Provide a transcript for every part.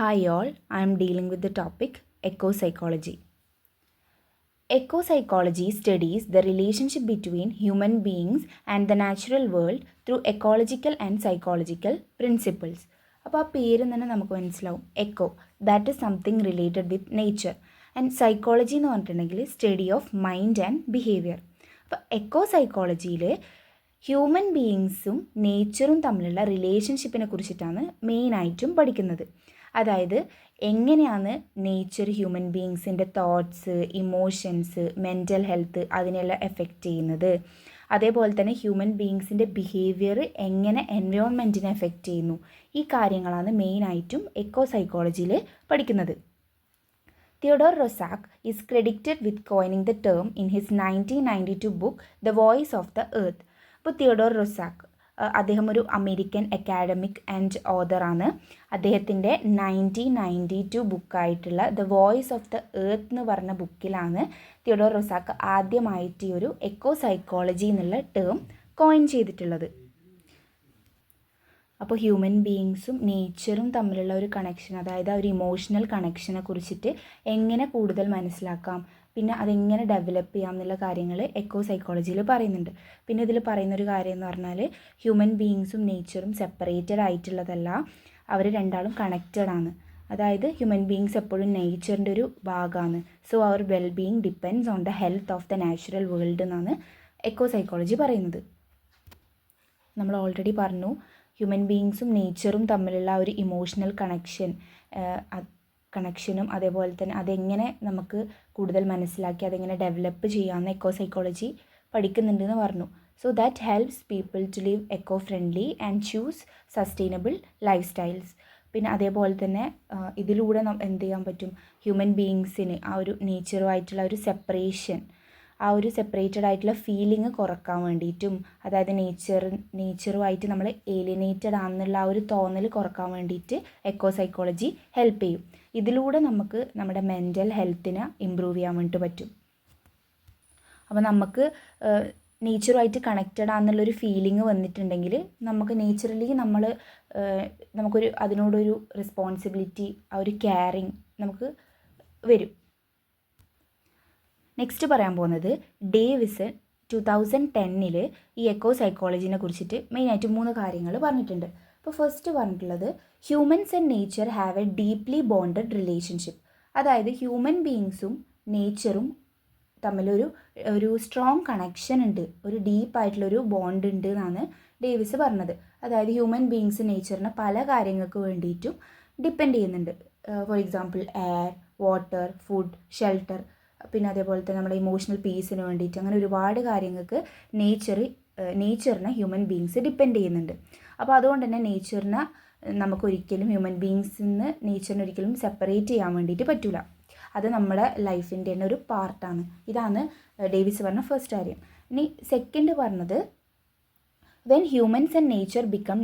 Hi all, I am dealing with the topic ecopsychology. Ecopsychology studies the relationship between human beings and the natural world through ecological and psychological principles. അപ്പോൾ ആ പേര് തന്നെ നമുക്ക് മനസ്സിലാവും eco that is something related with nature and psychology എന്ന് പറഞ്ഞിട്ടുണ്ടെങ്കിൽ study of mind and behaviour. അപ്പോൾ eco സൈക്കോളജിയിൽ ഹ്യൂമൻ ബീയിങ്സും നേച്ചറും തമ്മിലുള്ള റിലേഷൻഷിപ്പിനെ കുറിച്ചിട്ടാണ് മെയിനായിട്ടും പഠിക്കുന്നത്. അതായത് എങ്ങനെയാണ് നേച്ചർ ഹ്യൂമൻ ബീയിങ്സിൻ്റെ തോട്ട്സ്, ഇമോഷൻസ്, മെൻ്റൽ ഹെൽത്ത് അതിനെല്ലാം എഫക്റ്റ് ചെയ്യുന്നത്, അതേപോലെ തന്നെ ഹ്യൂമൻ ബീയിങ്സിൻ്റെ ബിഹേവിയർ എങ്ങനെ എൻവയോൺമെൻറ്റിനെ എഫക്റ്റ് ചെയ്യുന്നു, ഈ കാര്യങ്ങളാണ് മെയിനായിട്ടും എക്കോ സൈക്കോളജിയിൽ പഠിക്കുന്നത്. Theodore Roszak is credited with coining the term in his 1992 book The Voice of the Earth. അപ്പോൾ തിയോഡോർ റൊസാക്ക് അദ്ദേഹം ഒരു അമേരിക്കൻ അക്കാഡമിക് ആൻഡ് ഓതറാണ്. അദ്ദേഹത്തിൻ്റെ 1992 ബുക്കായിട്ടുള്ള the Voice of the Earth എന്ന് പറഞ്ഞ ബുക്കിലാണ് തിയോഡോർ റൊസാക്ക് ആദ്യമായിട്ട് ഈ ഒരു എക്കോ സൈക്കോളജി എന്നുള്ള ടേം കോയിൻ ചെയ്തിട്ടുള്ളത്. അപ്പോൾ ഹ്യൂമൻ ബീയിങ്സും നേച്ചറും തമ്മിലുള്ള ഒരു കണക്ഷൻ, അതായത് ആ ഒരു ഇമോഷണൽ കണക്ഷനെ കുറിച്ചിട്ട് എങ്ങനെ കൂടുതൽ മനസ്സിലാക്കാം, പിന്നെ അതെങ്ങനെ ഡെവലപ്പ് ചെയ്യാം എന്നുള്ള കാര്യങ്ങൾ എക്കോ സൈക്കോളജിയിൽ പറയുന്നുണ്ട്. പിന്നെ ഇതിൽ പറയുന്നൊരു കാര്യം എന്ന് പറഞ്ഞാൽ ഹ്യൂമൻ ബീയിങ്സും നേച്ചറും സെപ്പറേറ്റഡ് ആയിട്ടുള്ളതല്ല, അവർ രണ്ടാളും കണക്റ്റഡ് ആണ്. അതായത് ഹ്യൂമൻ ബീയിങ്സ് എപ്പോഴും നേച്ചറിൻ്റെ ഒരു ഭാഗമാണ്. So our well being depends on the health of the natural world എന്നാണ് എക്കോ സൈക്കോളജി പറയുന്നത്. നമ്മൾ ഓൾറെഡി പറഞ്ഞു, ഹ്യൂമൻ ബീയിങ്സും നേച്ചറും തമ്മിലുള്ള ഒരു ഇമോഷണൽ കണക്ഷനും അതേപോലെ തന്നെ അതെങ്ങനെ നമുക്ക് കൂടുതൽ മനസ്സിലാക്കി അതെങ്ങനെ ഡെവലപ്പ് ചെയ്യാമെന്ന് എക്കോ സൈക്കോളജി പഠിക്കുന്നുണ്ടെന്ന് പറഞ്ഞു. So that helps people to live eco friendly and choose sustainable life styles. പിന്നെ അതേപോലെ തന്നെ ഇതിലൂടെ എന്ത് ചെയ്യാൻ പറ്റും, ഹ്യൂമൻ ബീയിങ്സിന് ആ ഒരു നേച്ചറുമായിട്ടുള്ള ഒരു സെപ്പറേഷൻ, ആ ഒരു സെപ്പറേറ്റഡ് ആയിട്ടുള്ള ഫീലിംഗ് കുറക്കാൻ വേണ്ടിയിട്ടും, അതായത് നേച്ചറുമായിട്ട് നമ്മൾ ഏലിയനേറ്റഡ് ആണെന്നുള്ള ആ ഒരു തോന്നൽ കുറക്കാൻ വേണ്ടിയിട്ട് എക്കോ സൈക്കോളജി ഹെൽപ്പ് ചെയ്യും. ഇതിലൂടെ നമുക്ക് നമ്മുടെ മെൻ്റൽ ഹെൽത്തിനെ ഇമ്പ്രൂവ് ചെയ്യാൻ വേണ്ടിയിട്ട് പറ്റും. അപ്പോൾ നമുക്ക് നേച്ചറുമായിട്ട് കണക്റ്റഡ് ആണെന്നുള്ളൊരു ഫീലിംഗ് വന്നിട്ടുണ്ടെങ്കിൽ നമുക്ക് നേച്ചറലി നമുക്കൊരു അതിനോടൊരു റെസ്പോൺസിബിലിറ്റി, ആ ഒരു കെയറിങ് നമുക്ക് വരും. നെക്സ്റ്റ് പറയാൻ പോകുന്നത് ഡേവിസ് 2010 ഈ എക്കോ സൈക്കോളജിനെ കുറിച്ചിട്ട് മെയിനായിട്ട് 3 കാര്യങ്ങൾ പറഞ്ഞിട്ടുണ്ട്. അപ്പോൾ ഫസ്റ്റ് പറഞ്ഞിട്ടുള്ളത് humans and nature have A deeply bonded relationship. അതായത് ഹ്യൂമൻ ബീയിങ്സും നേച്ചറും തമ്മിലൊരു സ്ട്രോങ് കണക്ഷൻ ഉണ്ട്, ഒരു ഡീപ്പായിട്ടുള്ളൊരു ബോണ്ട് ഉണ്ട് എന്നാണ് ഡേവിസ് പറഞ്ഞത്. അതായത് ഹ്യൂമൻ ബീയിങ്സ് നേച്ചറിനെ പല കാര്യങ്ങൾക്ക് വേണ്ടിയിട്ടും ഡിപ്പെൻഡ് ചെയ്യുന്നുണ്ട്. For example air, water, food, shelter, പിന്നെ അതേപോലെ തന്നെ നമ്മുടെ ഇമോഷണൽ പീസിന് വേണ്ടിയിട്ട്, അങ്ങനെ ഒരുപാട് കാര്യങ്ങൾക്ക് നേച്ചറിനെ ഹ്യൂമൻ ബീയിങ്സ് ഡിപ്പെൻഡ് ചെയ്യുന്നുണ്ട്. അപ്പോൾ അതുകൊണ്ട് തന്നെ നേച്ചറിനെ നമുക്കൊരിക്കലും ഹ്യൂമൻ ബീയിങ്സിൽ നിന്ന് നേച്ചറിനെ ഒരിക്കലും സെപ്പറേറ്റ് ചെയ്യാൻ വേണ്ടിയിട്ട് പറ്റില്ല. അത് നമ്മുടെ ലൈഫിൻ്റെ തന്നെ ഒരു പാർട്ടാണ്. ഇതാണ് ഡേവിസ് പറഞ്ഞ ഫസ്റ്റ് കാര്യം. ഇനി സെക്കൻഡ് പറഞ്ഞത് when humans and nature become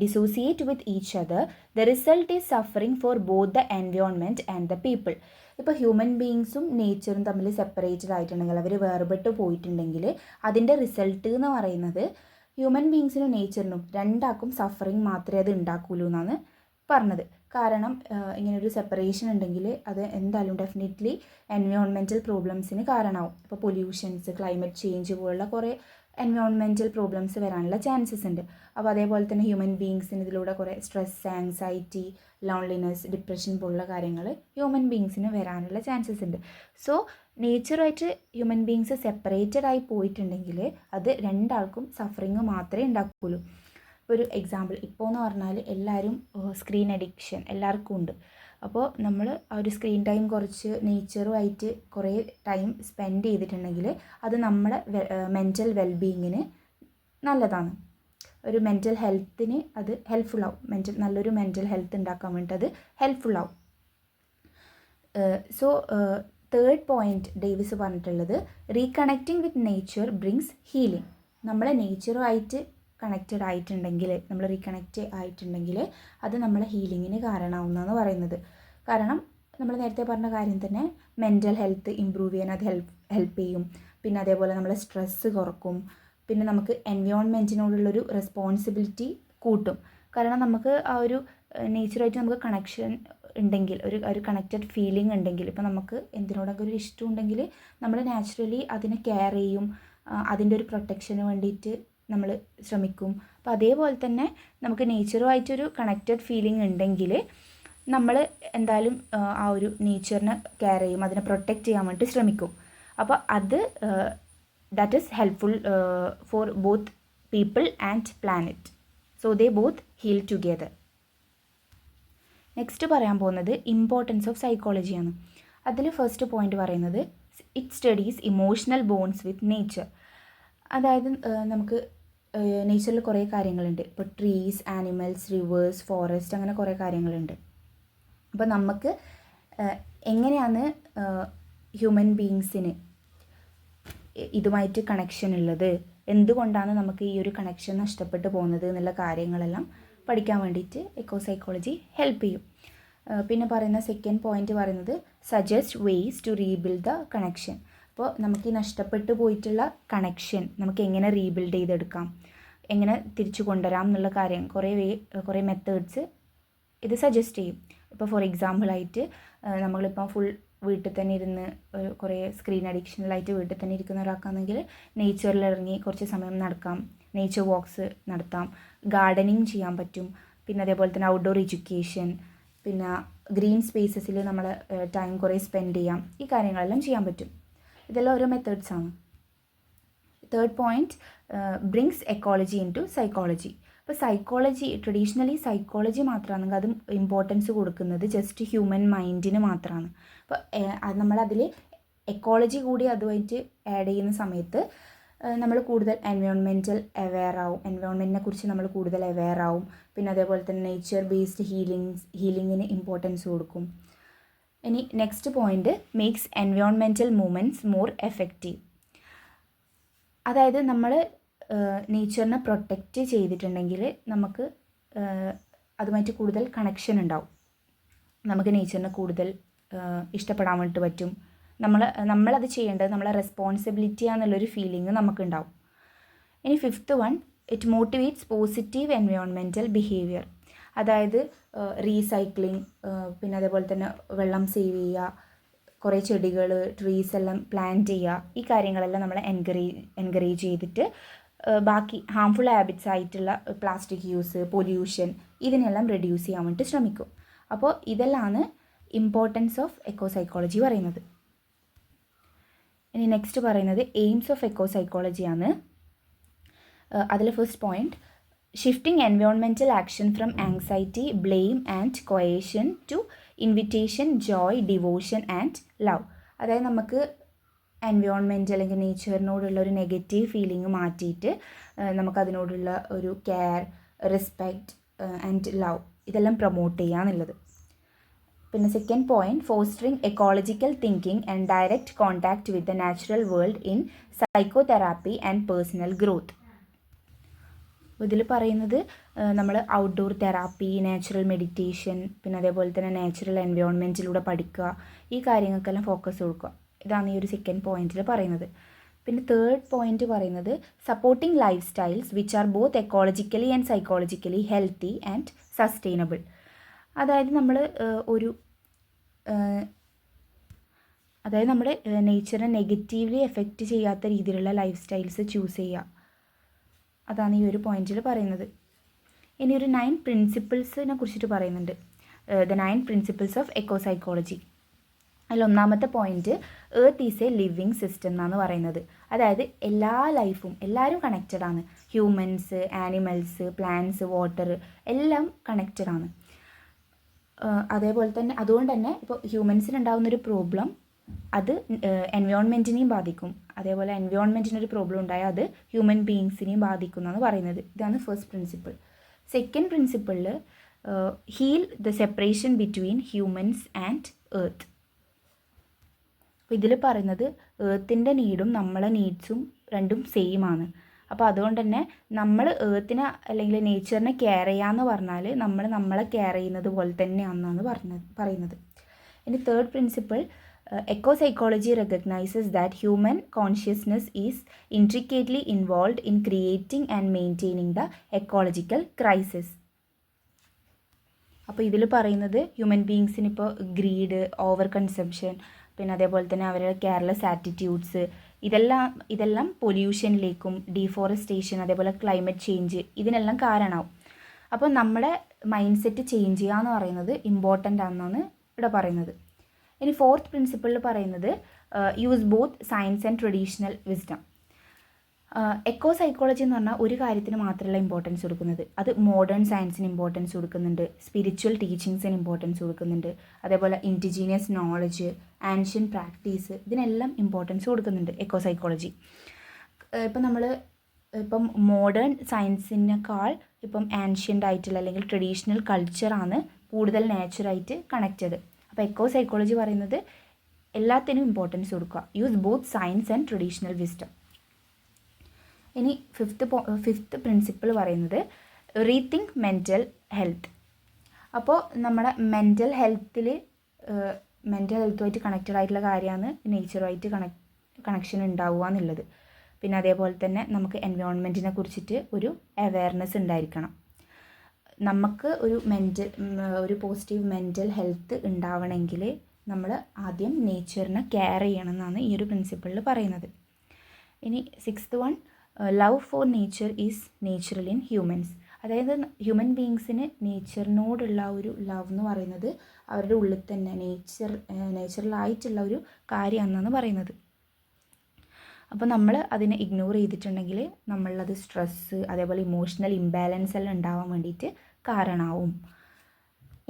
dissociate with each other, the result is suffering for both the environment and the people. ഇപ്പോൾ ഹ്യൂമൻ ബീയിങ്സും നേച്ചറും തമ്മിൽ സെപ്പറേറ്റഡ് ആയിട്ടുണ്ടെങ്കിൽ, അവർ വേർപെട്ട് പോയിട്ടുണ്ടെങ്കിൽ അതിൻ്റെ റിസൾട്ട് എന്ന് പറയുന്നത് ഹ്യൂമൻ ബീയിങ്സിനും നേച്ചറിനും രണ്ടാക്കും സഫറിങ് മാത്രമേ അത് ഉണ്ടാക്കുള്ളൂ എന്നാണ് പറഞ്ഞത്. കാരണം ഇങ്ങനൊരു സെപ്പറേഷൻ ഉണ്ടെങ്കിൽ അത് എന്തായാലും ഡെഫിനറ്റ്ലി എൻവയോൺമെൻറ്റൽ പ്രോബ്ലംസിന് കാരണമാവും. ഇപ്പോൾ പൊല്യൂഷൻസ്, ക്ലൈമറ്റ് ചേഞ്ച് പോലുള്ള കുറേ എൻവയോൺമെൻറ്റൽ പ്രോബ്ലംസ് വരാനുള്ള ചാൻസസ് ഉണ്ട്. അപ്പോൾ അതേപോലെ തന്നെ ഹ്യൂമൻ ബീയിങ്സിന് ഇതിലൂടെ കുറേ സ്ട്രെസ്, ആങ്സൈറ്റി, ലോൺലിനെസ്, ഡിപ്രഷൻ പോലുള്ള കാര്യങ്ങൾ ഹ്യൂമൻ ബീയിങ്സിന് വരാനുള്ള ചാൻസസ് ഉണ്ട്. സോ നേച്ചറുമായിട്ട് ഹ്യൂമൻ ബീയിങ്സ് സെപ്പറേറ്റഡ് ആയി പോയിട്ടുണ്ടെങ്കിൽ അത് രണ്ടാൾക്കും സഫറിങ് മാത്രമേ ഉണ്ടാക്കുകയുള്ളൂ. ഒരു എക്സാമ്പിൾ ഇപ്പോൾ എന്ന് പറഞ്ഞാൽ എല്ലാവരും സ്ക്രീൻ അഡിക്ഷൻ എല്ലാവർക്കും ഉണ്ട്. അപ്പോൾ നമ്മൾ ആ ഒരു സ്ക്രീൻ ടൈം കുറച്ച് നേച്ചറുമായിട്ട് കുറേ ടൈം സ്പെൻഡ് ചെയ്തിട്ടുണ്ടെങ്കിൽ അത് നമ്മുടെ മെൻ്റൽ വെൽബീയിങ്ങിന് നല്ലതാണ്. ഒരു മെൻ്റൽ ഹെൽത്തിന് അത് ഹെൽപ്ഫുള്ളാവും. നല്ലൊരു മെൻ്റൽ ഹെൽത്ത് ഉണ്ടാക്കാൻ വേണ്ടിയിട്ട് അത് ഹെൽപ്ഫുള്ളാവും. സോ തേർഡ് പോയിൻറ്റ് ഡേവിസ് പറഞ്ഞിട്ടുള്ളത് reconnecting with nature brings healing. നമ്മളെ നേച്ചറുമായിട്ട് കണക്റ്റഡ് ആയിട്ടുണ്ടെങ്കിൽ, നമ്മൾ റീകണക്റ്റ് ആയിട്ടുണ്ടെങ്കിൽ അത് നമ്മളെ ഹീലിങ്ങിന് കാരണമാവുന്നതെന്ന് പറയുന്നത്. കാരണം നമ്മൾ നേരത്തെ പറഞ്ഞ കാര്യം തന്നെ മെൻ്റൽ ഹെൽത്ത് ഇമ്പ്രൂവ് ചെയ്യാൻ അത് ഹെൽപ്പ് ചെയ്യും. പിന്നെ അതേപോലെ നമ്മളെ സ്ട്രെസ്സ് കുറക്കും. പിന്നെ നമുക്ക് എൻവയോൺമെൻറ്റിനോടുള്ളൊരു റെസ്പോൺസിബിലിറ്റി കൂട്ടും. കാരണം നമുക്ക് ആ ഒരു നേച്ചറായിട്ട് നമുക്ക് കണക്ഷൻ ഉണ്ടെങ്കിൽ, ഒരു കണക്റ്റഡ് ഫീലിംഗ് ഉണ്ടെങ്കിൽ, ഇപ്പോൾ നമുക്ക് എന്തിനോടൊക്കെ ഒരു ഇഷ്ടം ഉണ്ടെങ്കിൽ നമ്മൾ നാച്ചുറലി അതിനെ കെയർ ചെയ്യും, അതിൻ്റെ ഒരു പ്രൊട്ടക്ഷന് വേണ്ടിയിട്ട് നമ്മൾ ശ്രമിക്കും. അപ്പോൾ അതേപോലെ തന്നെ നമുക്ക് നേച്ചറുമായിട്ടൊരു കണക്റ്റഡ് ഫീലിംഗ് ഉണ്ടെങ്കിൽ നമ്മൾ എന്തായാലും ആ ഒരു നേച്ചറിനെ കെയർ ചെയ്യും, അതിനെ പ്രൊട്ടക്റ്റ് ചെയ്യാൻ വേണ്ടിയിട്ട് ശ്രമിക്കും. അപ്പോൾ അത് that is helpful for both people and planet. So they both heal together. Next പറയാൻ പോകുന്നത് ഇമ്പോർട്ടൻസ് ഓഫ് സൈക്കോളജിയാണ്. അതിൽ ഫസ്റ്റ് പോയിന്റ് പറയുന്നത് it studies emotional bonds with nature. അതായത് നമുക്ക് നേച്ചറിൽ കുറേ കാര്യങ്ങളുണ്ട്. ഇപ്പോൾ ട്രീസ്, ആനിമൽസ്, റിവേഴ്സ്, ഫോറസ്റ്റ്, അങ്ങനെ കുറേ കാര്യങ്ങളുണ്ട്. അപ്പോൾ നമുക്ക് എങ്ങനെയാണ് ഹ്യൂമൻ ബീയിങ്സിന് ഇതുമായിട്ട് കണക്ഷൻ ഉള്ളത്, എന്തുകൊണ്ടാണ് നമുക്ക് ഈ ഒരു കണക്ഷൻ നഷ്ടപ്പെട്ടു പോകുന്നത് എന്നുള്ള കാര്യങ്ങളെല്ലാം പഠിക്കാൻ വേണ്ടിയിട്ട് എക്കോ സൈക്കോളജി ഹെൽപ്പ് ചെയ്യും. പിന്നെ പറയുന്ന സെക്കൻഡ് പോയിന്റ് പറയുന്നത് suggest ways to rebuild the connection. അപ്പോൾ നമുക്ക് ഈ നഷ്ടപ്പെട്ടു പോയിട്ടുള്ള കണക്ഷൻ നമുക്ക് എങ്ങനെ റീബിൽഡ് ചെയ്തെടുക്കാം, എങ്ങനെ തിരിച്ചു കൊണ്ടുവരാം എന്നുള്ള കാര്യം കുറേ മെത്തേഡ്സ് ഇത് സജസ്റ്റ് ചെയ്യും. ഇപ്പോൾ ഫോർ എക്സാമ്പിളായിട്ട് നമ്മളിപ്പോൾ ഫുൾ വീട്ടിൽ തന്നെ ഇരുന്ന് കുറേ സ്ക്രീൻ അഡിക്ഷനിലായിട്ട് വീട്ടിൽ തന്നെ ഇരിക്കുന്ന ഒരാൾക്കാണെങ്കിൽ നേച്ചറിൽ ഇറങ്ങി കുറച്ച് സമയം നടക്കാം, നേച്ചർ വാക്സ് നടത്താം, ഗാർഡനിങ് ചെയ്യാൻ പറ്റും. പിന്നെ അതേപോലെ തന്നെ ഔട്ട്ഡോർ എഡ്യൂക്കേഷൻ, പിന്നെ ഗ്രീൻ സ്പേസസിൽ നമ്മൾ ടൈം കുറേ സ്പെൻഡ് ചെയ്യാം. ഈ കാര്യങ്ങളെല്ലാം ചെയ്യാൻ പറ്റും. ഇതെല്ലാം ഓരോ മെത്തേഡ്സാണ്. Third point brings ecology into psychology. ഇപ്പോൾ സൈക്കോളജി ട്രഡീഷണലി സൈക്കോളജി മാത്രമാണെങ്കിൽ അത് ഇമ്പോർട്ടൻസ് കൊടുക്കുന്നത് ജസ്റ്റ് ഹ്യൂമൻ മൈൻഡിന് മാത്രമാണ്. അപ്പോൾ നമ്മളതിൽ എക്കോളജി കൂടി അതുമായിട്ട് ആഡ് ചെയ്യുന്ന സമയത്ത് നമ്മൾ കൂടുതൽ എൻവയോൺമെൻറ്റൽ അവെയർ ആവും, എൻവയോൺമെൻറ്റിനെ കുറിച്ച് നമ്മൾ കൂടുതൽ അവെയർ ആവും. പിന്നെ അതേപോലെ തന്നെ നേച്ചർ ബേസ്ഡ് ഹീലിങ്ങിന് ഇമ്പോർട്ടൻസ് കൊടുക്കും. ഇനി next point makes environmental movements more effective. അതായത് നമ്മൾ നേച്ചറിനെ പ്രൊട്ടക്റ്റ് ചെയ്തിട്ടുണ്ടെങ്കിൽ നമുക്ക് അതുമായിട്ട് കൂടുതൽ കണക്ഷൻ ഉണ്ടാവും, നമുക്ക് നേച്ചറിനെ കൂടുതൽ ഇഷ്ടപ്പെടാൻ വേണ്ടിയിട്ട് പറ്റും. നമ്മളത് ചെയ്യേണ്ടത് നമ്മളെ റെസ്പോൺസിബിലിറ്റി ആണെന്നുള്ളൊരു ഫീലിംഗ് നമുക്കുണ്ടാവും. ഇനി fifth one it motivates positive environmental behaviour. അതായത് റീസൈക്ലിംഗ്, പിന്നെ അതേപോലെ തന്നെ വെള്ളം സേവ് ചെയ്യുക, കുറേ ചെടികൾ, ട്രീസ് എല്ലാം പ്ലാന്റ് ചെയ്യുക. ഈ കാര്യങ്ങളെല്ലാം നമ്മളെ എൻകറേജ് ചെയ്തിട്ട് ബാക്കി ഹാംഫുൾ ഹാബിറ്റ്സ് ആയിട്ടുള്ള പ്ലാസ്റ്റിക് യൂസ്, പൊല്യൂഷൻ, ഇതിനെല്ലാം റെഡ്യൂസ് ചെയ്യാൻ വേണ്ടി ശ്രമിക്കും. അപ്പോൾ ഇതെല്ലാമാണ് ഇമ്പോർട്ടൻസ് ഓഫ് എക്കോ സൈക്കോളജി പറയുന്നത്. ഇനി നെക്സ്റ്റ് പറയുന്നത് എയിംസ് ഓഫ് എക്കോ സൈക്കോളജിയാണ്. അതിൽ first point shifting environmental action from anxiety, blame and coercion to invitation, joy, devotion and love. അതായത് നമുക്ക് എൻവയോൺമെൻറ്റ് അല്ലെങ്കിൽ നേച്ചറിനോടുള്ള ഒരു നെഗറ്റീവ് ഫീലിംഗ് മാറ്റിയിട്ട് നമുക്കതിനോടുള്ള ഒരു കെയർ, റെസ്പെക്റ്റ് ആൻഡ് ലവ് ഇതെല്ലാം പ്രൊമോട്ട് ചെയ്യുക എന്നുള്ളത്. പിന്നെ second point fostering ecological thinking and direct contact with the natural world in psychotherapy and personal growth. ഇതിൽ പറയുന്നത് നമ്മൾ ഔട്ട്ഡോർ തെറാപ്പി, നാച്ചുറൽ മെഡിറ്റേഷൻ, പിന്നെ അതേപോലെ തന്നെ നാച്ചുറൽ എൻവയോൺമെൻറ്റിലൂടെ പഠിക്കുക, ഈ കാര്യങ്ങൾക്കെല്ലാം ഫോക്കസ് കൊടുക്കുക. ഇതാണ് ഈ ഒരു സെക്കൻഡ് പോയിന്റിൽ പറയുന്നത്. പിന്നെ തേർഡ് പോയിന്റ് പറയുന്നത് supporting life styles which are both ecologically and psychologically healthy and sustainable. അതായത് നമ്മൾ നമ്മുടെ നേച്ചറിനെ നെഗറ്റീവ്ലി എഫക്റ്റ് ചെയ്യാത്ത രീതിയിലുള്ള ലൈഫ് സ്റ്റൈൽസ് ചൂസ് ചെയ്യുക. അതാണ് ഈ ഒരു പോയിന്റിൽ പറയുന്നത്. ഇനി ഒരു 9 പ്രിൻസിപ്പിൾസിനെ കുറിച്ചിട്ട് പറയുന്നുണ്ട്. The 9 principles of eco psychology. അതിൽ ഒന്നാമത്തെ point earth is a living system എന്നാണ് പറയുന്നത്. അതായത് എല്ലാ ലൈഫും എല്ലാവരും കണക്റ്റഡ് ആണ്. ഹ്യൂമൻസ്, ആനിമൽസ്, പ്ലാന്റ്സ്, വാട്ടർ എല്ലാം കണക്റ്റഡ് ആണ്. അതേപോലെ തന്നെ അതുകൊണ്ട് തന്നെ ഇപ്പോൾ ഹ്യൂമൻസിനുണ്ടാകുന്നൊരു പ്രോബ്ലം അത് എൻവയോൺമെൻറ്റിനെയും ബാധിക്കും. അതേപോലെ എൻവയോൺമെൻറ്റിനൊരു പ്രോബ്ലം ഉണ്ടായാൽ അത് ഹ്യൂമൻ ബീയിങ്സിനെയും ബാധിക്കും എന്നാണ് പറയുന്നത്. ഇതാണ് ഫസ്റ്റ് പ്രിൻസിപ്പിൾ. സെക്കൻഡ് പ്രിൻസിപ്പിളിൽ heal the separation between humans and Earth. അപ്പോൾ ഇതിൽ പറയുന്നത് ഏർത്തിൻ്റെ നീഡും നമ്മളെ നീഡ്സും രണ്ടും സെയിം ആണ്. അപ്പോൾ അതുകൊണ്ട് തന്നെ നമ്മൾ ഏർത്തിനെ അല്ലെങ്കിൽ നേച്ചറിനെ കെയർ ചെയ്യാമെന്ന് പറഞ്ഞാൽ നമ്മൾ നമ്മളെ കെയർ ചെയ്യുന്നത് പോലെ തന്നെയാണെന്നാണ് പറയുന്നത്. ഇനി third principle eco psychology recognises that human consciousness is intricately involved in creating and maintaining the ecological crisis. അപ്പോൾ ഇതിൽ പറയുന്നത് ഹ്യൂമൻ ബീങ്സിന് ഇപ്പോൾ ഗ്രീഡ്, ഓവർ കൺസംഷൻ, പിന്നെ അതേപോലെ തന്നെ അവരുടെ കെയർലെസ് ആറ്റിറ്റ്യൂഡ്സ്, ഇതെല്ലാം പൊല്യൂഷനിലേക്കും ഡീഫോറസ്റ്റേഷൻ, അതേപോലെ ക്ലൈമറ്റ് ചേഞ്ച്, ഇതിനെല്ലാം കാരണമാവും. അപ്പോൾ നമ്മുടെ മൈൻഡ് സെറ്റ് ചേഞ്ച് ചെയ്യുക എന്ന് പറയുന്നത് ഇമ്പോർട്ടൻ്റ് ആണെന്നാണ് ഇവിടെ പറയുന്നത്. ഇനി ഫോർത്ത് പ്രിൻസിപ്പിളിൽ പറയുന്നത് use both science and traditional wisdom. Eco psychology എന്ന് പറഞ്ഞാൽ ഒരു കാര്യത്തിന് മാത്രമല്ല ഇമ്പോർട്ടൻസ് കൊടുക്കുന്നത്, അത് മോഡേൺ സയൻസിന് ഇമ്പോർട്ടൻസ് കൊടുക്കുന്നുണ്ട്, സ്പിരിച്വൽ ടീച്ചിങ്സിന് ഇമ്പോർട്ടൻസ് കൊടുക്കുന്നുണ്ട്, അതേപോലെ ഇൻഡിജീനിയസ് നോളജ്, ആൻഷ്യൻ പ്രാക്ടീസ്, ഇതിനെല്ലാം ഇമ്പോർട്ടൻസ് കൊടുക്കുന്നുണ്ട് എക്കോ സൈക്കോളജി. ഇപ്പം മോഡേൺ സയൻസിനേക്കാൾ ഇപ്പം ആൻഷ്യൻ്റ് ആയിട്ടുള്ള അല്ലെങ്കിൽ ട്രഡീഷണൽ കൾച്ചറാണ് കൂടുതൽ നേച്ചറായിട്ട് കണക്റ്റഡ്. അപ്പോൾ എക്കോ സൈക്കോളജി പറയുന്നത് എല്ലാത്തിനും ഇമ്പോർട്ടൻസ് കൊടുക്കുക, use both science and traditional wisdom. ഇനി ഫിഫ്ത്ത് പ്രിൻസിപ്പിൾ പറയുന്നത് റീതിങ്ക് മെൻ്റൽ ഹെൽത്ത്. അപ്പോൾ നമ്മുടെ മെൻ്റൽ ഹെൽത്തുമായിട്ട് കണക്റ്റഡ് ആയിട്ടുള്ള കാര്യമാണ് നേച്ചറുമായിട്ട് കണക്ഷൻ ഉണ്ടാവുക എന്നുള്ളത്. പിന്നെ അതേപോലെ തന്നെ നമുക്ക് എൻവയോൺമെൻറ്റിനെ കുറിച്ചിട്ട് ഒരു അവെയർനെസ് ഉണ്ടായിരിക്കണം. നമുക്ക് ഒരു പോസിറ്റീവ് മെൻ്റൽ ഹെൽത്ത് ഉണ്ടാവണമെങ്കിൽ നമ്മൾ ആദ്യം നേച്ചറിനെ കെയർ ചെയ്യണം എന്നാണ് ഈ ഒരു പ്രിൻസിപ്പിളിൽ പറയുന്നത്. ഇനി sixth one, love for nature is natural in humans. അതായത് ഹ്യൂമൻ ബീങ്സിന് നേച്ചറിനോടുള്ള ഒരു ലവ് എന്ന് പറയുന്നത് അവരുടെ ഉള്ളിൽ തന്നെ നേച്ചുറലായിട്ടുള്ള ഒരു കാര്യമാണെന്നാണ് പറയുന്നത്. അപ്പോൾ നമ്മൾ അതിനെ ഇഗ്നോർ ചെയ്തിട്ടുണ്ടെങ്കിൽ നമ്മളത് സ്ട്രെസ്സ്, അതേപോലെ ഇമോഷണൽ ഇംബാലൻസ് എല്ലാം ഉണ്ടാവാൻ വേണ്ടിയിട്ട് കാരണമാവും.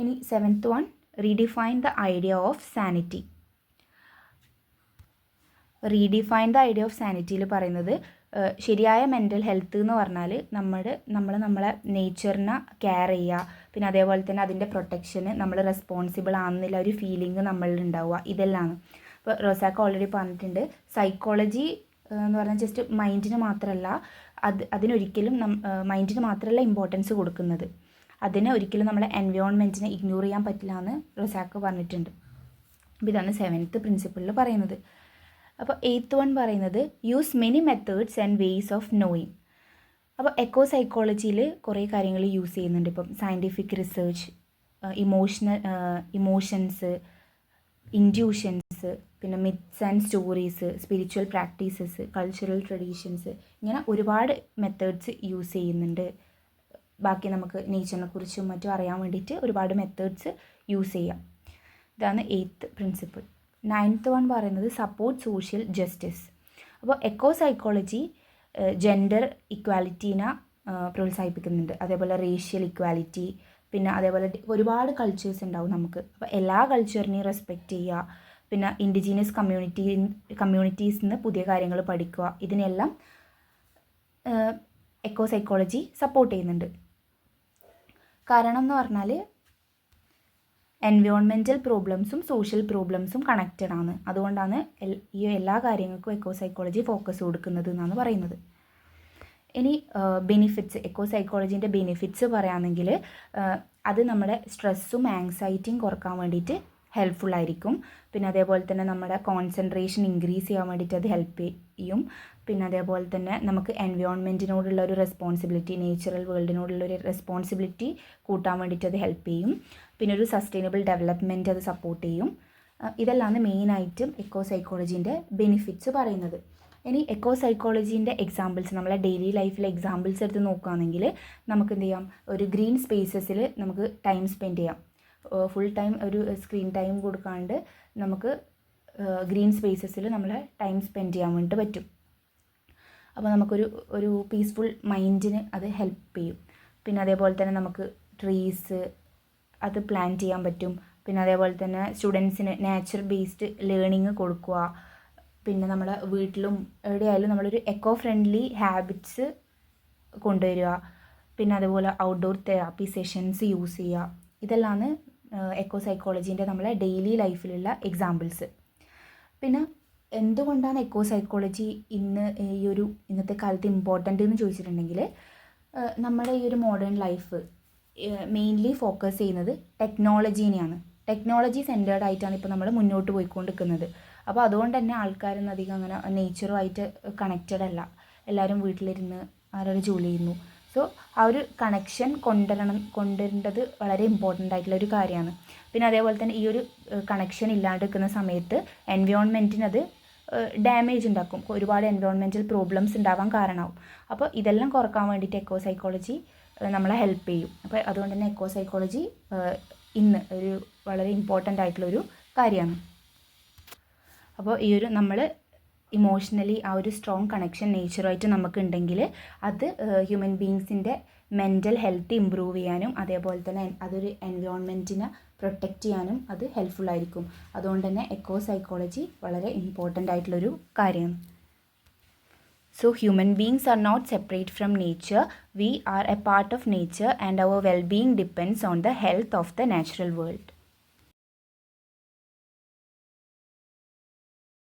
ഇനി seventh one, redefine the idea of sanity. Redefine the idea of സാനിറ്റിയിൽ പറയുന്നത് ശരിയായ മെൻ്റൽ ഹെൽത്ത് എന്ന് പറഞ്ഞാൽ നമ്മളെ നേച്ചറിനെ കെയർ ചെയ്യുക, പിന്നെ അതേപോലെ തന്നെ അതിൻ്റെ പ്രൊട്ടക്ഷന് നമ്മൾ റെസ്പോൺസിബിൾ ആണെന്നുള്ള ഒരു ഫീലിംഗ് നമ്മളിൽ ഉണ്ടാവുക, ഇതെല്ലാം. ഇപ്പോൾ റോസാക്ക ഓൾറെഡി പറഞ്ഞിട്ടുണ്ട്, സൈക്കോളജി എന്ന് പറഞ്ഞാൽ ജസ്റ്റ് മൈൻഡിന് മാത്രമല്ല, അതിനൊരിക്കലും മൈൻഡിന് മാത്രമല്ല ഇമ്പോർട്ടൻസ് കൊടുക്കുന്നത്, അതിനെ ഒരിക്കലും നമ്മളെ എൻവയോൺമെൻറ്റിനെ ഇഗ്നോർ ചെയ്യാൻ പറ്റില്ല എന്ന് റോസാക്ക പറഞ്ഞിട്ടുണ്ട്. അപ്പോൾ ഇതാണ് സെവൻത്ത് പ്രിൻസിപ്പിളിൽ പറയുന്നത്. അപ്പോൾ എയ്ത്ത് വൺ പറയുന്നത് use many methods and ways of knowing. അപ്പോൾ എക്കോ സൈക്കോളജിയിൽ കുറേ കാര്യങ്ങൾ യൂസ് ചെയ്യുന്നുണ്ട്. ഇപ്പം സയൻറ്റിഫിക് റിസർച്ച്, ഇമോഷൻസ്, ഇൻറ്റ്യൂഷൻസ്, പിന്നെ myths and stories, spiritual practices, cultural traditions, ഇങ്ങനെ ഒരുപാട് മെത്തേഡ്സ് യൂസ് ചെയ്യുന്നുണ്ട്. ബാക്കി നമുക്ക് നേച്ചറിനെ കുറിച്ചും മറ്റും അറിയാൻ വേണ്ടിയിട്ട് ഒരുപാട് മെത്തേഡ്സ് യൂസ് ചെയ്യാം. ഇതാണ് എയ്ത്ത് പ്രിൻസിപ്പിൾ. നയൻത്ത് വൺ പറയുന്നത് സപ്പോർട്ട് സോഷ്യൽ ജസ്റ്റിസ്. അപ്പോൾ എക്കോ സൈക്കോളജി ജെൻഡർ ഇക്വാലിറ്റീനെ പ്രോത്സാഹിപ്പിക്കുന്നുണ്ട്, അതേപോലെ റേഷ്യൽ ഇക്വാലിറ്റി, പിന്നെ അതേപോലെ ഒരുപാട് കൾച്ചേഴ്സ് ഉണ്ടാവും നമുക്ക്. അപ്പോൾ എല്ലാ കൾച്ചറിനെയും റെസ്പെക്റ്റ് ചെയ്യുക, പിന്നെ ഇൻഡിജീനിയസ് കമ്മ്യൂണിറ്റീസിൽ നിന്ന് പുതിയ കാര്യങ്ങൾ പഠിക്കുക, ഇതിനെല്ലാം എക്കോ സൈക്കോളജി സപ്പോർട്ട് ചെയ്യുന്നുണ്ട്. കാരണം എന്ന് പറഞ്ഞാൽ എൻവയോൺമെൻറ്റൽ പ്രോബ്ലംസും സോഷ്യൽ പ്രോബ്ലംസും കണക്റ്റഡ് ആണ്, അതുകൊണ്ടാണ് ഈ എല്ലാ കാര്യങ്ങൾക്കും എക്കോ സൈക്കോളജി ഫോക്കസ് കൊടുക്കുന്നത് എന്നാണ് പറയുന്നത്. ഇനി ബെനിഫിറ്റ്സ്, എക്കോ സൈക്കോളജീൻ്റെ ബെനിഫിറ്റ്സ് പറയുകയാണെങ്കിൽ അത് നമ്മുടെ സ്ട്രെസ്സും ആങ്സൈറ്റിയും കുറക്കാൻ വേണ്ടിയിട്ട് ഹെൽപ്ഫുള്ളായിരിക്കും. പിന്നെ അതേപോലെ തന്നെ നമ്മുടെ കോൺസെൻട്രേഷൻ ഇൻക്രീസ് ചെയ്യാൻ വേണ്ടിയിട്ട് അത് ഹെൽപ്പ് ചെയ്യും. പിന്നെ അതേപോലെ തന്നെ നമുക്ക് എൻവയോൺമെൻറ്റിനോടുള്ള ഒരു റെസ്പോൺസിബിലിറ്റി, നേച്ചുറൽ വേൾഡിനോടുള്ള ഒരു റെസ്പോൺസിബിലിറ്റി കൂട്ടാൻ വേണ്ടിയിട്ട് അത് ഹെൽപ്പ് ചെയ്യും. പിന്നെ ഒരു സസ്റ്റൈനബിൾ ഡെവലപ്മെൻറ്റ് അത് സപ്പോർട്ട് ചെയ്യും. ഇതെല്ലാം മെയിനായിട്ടും എക്കോ സൈക്കോളജീൻ്റെ ബെനിഫിറ്റ്സ് പറയുന്നത്. ഇനി എക്കോ സൈക്കോളജീൻ്റെ എക്സാമ്പിൾസ്, നമ്മളെ ഡെയിലി ലൈഫിലെ എക്സാമ്പിൾസ് എടുത്ത് നോക്കുകയാണെങ്കിൽ നമുക്ക് എന്ത് ചെയ്യാം, ഒരു ഗ്രീൻ സ്പേസസിൽ നമുക്ക് ടൈം സ്പെൻഡ് ചെയ്യാം. ഫുൾ ടൈം ഒരു സ്ക്രീൻ ടൈം കൊടുക്കാണ്ട് നമുക്ക് ഗ്രീൻ സ്പേസസിൽ നമ്മളെ ടൈം സ്പെൻഡ് ചെയ്യാൻ വേണ്ടിയിട്ട് പറ്റും. അപ്പോൾ നമുക്കൊരു പീസ്ഫുൾ മൈൻഡിന് അത് ഹെൽപ്പ് ചെയ്യും. പിന്നെ അതേപോലെ തന്നെ നമുക്ക് ട്രീസ് അത് പ്ലാൻ ചെയ്യാൻ പറ്റും. പിന്നെ അതേപോലെ തന്നെ സ്റ്റുഡൻസിന് നാച്ചുറൽ ബേസ്ഡ് ലേണിംഗ് കൊടുക്കുക. പിന്നെ നമ്മളെ വീട്ടിലും എവിടെയായാലും നമ്മളൊരു എക്കോ ഫ്രണ്ട്ലി ഹാബിറ്റ്സ് കൊണ്ടുവരിക. പിന്നെ അതുപോലെ ഔട്ട്ഡോർ തെറാപ്പി സെഷൻസ് യൂസ് ചെയ്യുക. ഇതെല്ലാം എക്കോ സൈക്കോളജീൻ്റെ നമ്മളെ ഡെയിലി ലൈഫിലുള്ള എക്സാമ്പിൾസ്. പിന്നെ എന്തുകൊണ്ടാണ് എക്കോ സൈക്കോളജി ഇന്നത്തെ കാലത്ത് ഇമ്പോർട്ടൻ്റ് എന്ന് ചോദിച്ചിട്ടുണ്ടെങ്കിൽ, നമ്മുടെ ഈ ഒരു മോഡേൺ ലൈഫ് മെയിൻലി ഫോക്കസ് ചെയ്യുന്നത് ടെക്നോളജീനെയാണ്. ടെക്നോളജി സെൻറ്റേർഡ് ആയിട്ടാണ് ഇപ്പോൾ നമ്മൾ മുന്നോട്ട് പോയിക്കൊണ്ടിരിക്കുന്നത്. അപ്പോൾ അതുകൊണ്ട് തന്നെ ആൾക്കാരൊന്നും അധികം അങ്ങനെ നേച്ചറുമായിട്ട് കണക്റ്റഡ് അല്ല. എല്ലാവരും വീട്ടിലിരുന്ന് ആരോട് ജോലി ചെയ്യുന്നു. സോ ആ ഒരു കണക്ഷൻ കൊണ്ടുവരേണ്ടത് വളരെ ഇമ്പോർട്ടൻ്റ് ആയിട്ടുള്ള ഒരു കാര്യമാണ്. പിന്നെ അതേപോലെ തന്നെ ഈ ഒരു കണക്ഷൻ ഇല്ലാണ്ട് നിൽക്കുന്ന സമയത്ത് എൻവയോൺമെൻറ്റിനത് ഡാമേജ് ഉണ്ടാക്കും, ഒരുപാട് എൻവയോൺമെൻറ്റൽ പ്രോബ്ലംസ് ഉണ്ടാവാൻ കാരണമാവും. അപ്പോൾ ഇതെല്ലാം കുറക്കാൻ വേണ്ടിയിട്ട് എക്കോ സൈക്കോളജി നമ്മളെ ഹെൽപ്പ് ചെയ്യും. അപ്പോൾ അതുകൊണ്ട് തന്നെ എക്കോ സൈക്കോളജി ഇന്ന് ഒരു വളരെ ഇമ്പോർട്ടൻ്റ് ആയിട്ടുള്ളൊരു കാര്യമാണ്. അപ്പോൾ ഈ ഒരു നമ്മൾ ഇമോഷണലി ആ ഒരു സ്ട്രോങ് കണക്ഷൻ നേച്ചറുമായിട്ട് നമുക്കുണ്ടെങ്കിൽ അത് ഹ്യൂമൻ ബീങ്സിൻ്റെ മെൻ്റൽ ഹെൽത്ത് ഇമ്പ്രൂവ് ചെയ്യാനും അതേപോലെ തന്നെ അതൊരു എൻവയോൺമെൻറ്റിനെ പ്രൊട്ടക്റ്റ് ചെയ്യാനും അത് ഹെൽപ്ഫുള്ളായിരിക്കും. അതുകൊണ്ട് തന്നെ എക്കോ സൈക്കോളജി വളരെ ഇമ്പോർട്ടൻ്റ് ആയിട്ടുള്ളൊരു കാര്യമാണ്. So human beings are not separate from nature. We are a part of nature and our well-being depends on the health of the natural world.